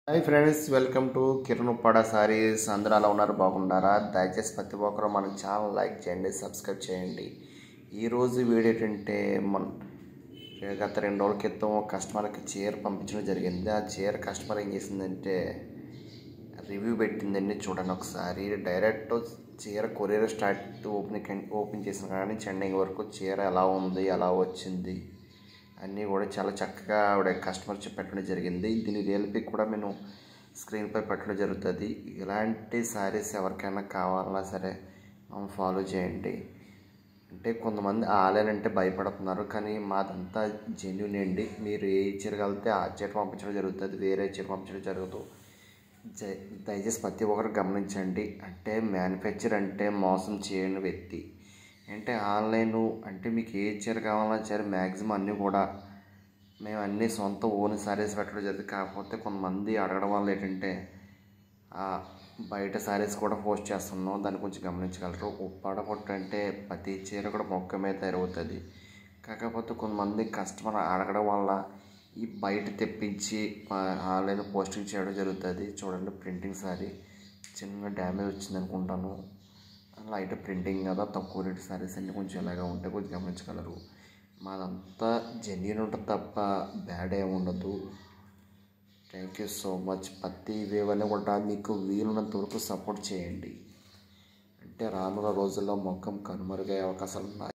Hi friends, welcome to Kiran Uppada saris. అందరూ అలా ఉన్నారు, బాగున్నారా? దయచేసి ప్రతి ఒక్కరు మన ఛానల్ లైక్ చేయండి, సబ్స్క్రైబ్ చేయండి. ఈరోజు వీడియో ఏంటంటే గత 2 రోజుల క్రితం కస్టమర్కి చీర పంపించడం జరిగింది. ఆ చీర కస్టమర్ ఏం చేసిందంటే రివ్యూ పెట్టిందండి. చూడండి ఒకసారి. డైరెక్ట్ చీర కొరియర్ ఓపెన్ చేసిన కానీ చెండింగ్ వరకు చీర ఎలా ఉంది, ఎలా వచ్చింది అన్నీ కూడా చాలా చక్కగా ఆవిడ కస్టమర్ పెట్టడం జరిగింది. దీని రియల్ పిక్ కూడా నేను స్క్రీన్పై పెట్టడం జరుగుతుంది. ఇలాంటి శారీస్ ఎవరికైనా కావాలన్నా సరే ఫాలో చేయండి. అంటే కొంతమంది ఆన్లైన్ అంటే భయపడుతున్నారు, కానీ మాదంతా జెన్యూన్ అండి. మీరు ఏ చీర కలిగితే ఆ చీర పంపించడం జరుగుతుంది, వేరే చీర పంపించడం జరుగుతుంది. దయచేసి ప్రతి ఒక్కరు గమనించండి. అంటే మ్యానుఫ్యాక్చర్ అంటే మోసం చేయని వ్యక్తి. అంటే ఆన్లైన్ అంటే మీకు ఏ చీర కావాలన్నా సరే మ్యాక్సిమం అన్నీ కూడా మేము అన్నీ సొంత ఓన్ శారీస్ పెట్టడం జరుగుతుంది. కాకపోతే కొంతమంది అడగడం వల్ల ఏంటంటే బయట శారీస్ కూడా పోస్ట్ చేస్తున్నాం. దాన్ని కొంచెం గమనించగలరు. ఉప్పాడ కొట్టు అంటే ప్రతి చీర కూడా మొక్క మీద తయారవుతుంది. కాకపోతే కొంతమంది కస్టమర్ అడగడం వల్ల ఈ బయట తెప్పించి ఆన్లైన్ పోస్టింగ్ చేయడం జరుగుతుంది. చూడండి, ప్రింటింగ్ శారీ చిన్న డ్యామేజ్ వచ్చింది అనుకుంటాను. లైట్ ప్రింటింగ్ కదా, తక్కువ రేటు శారీస్ అన్నీ కొంచెం ఇలాగా ఉంటే కొంచెం గమనించగలరు. మాదంతా జెన్యూన్ ఉంటుంది తప్ప బ్యాడ్ ఏమి ఉండదు. Thank you so much. ప్రతి వేవన్నీ కూడా మీకు వీలున్నంత వరకు సపోర్ట్ చేయండి. అంటే రానున్న రోజుల్లో మొత్తం కనుమరుగయ్యే అవకాశాలు ఉన్నాయి.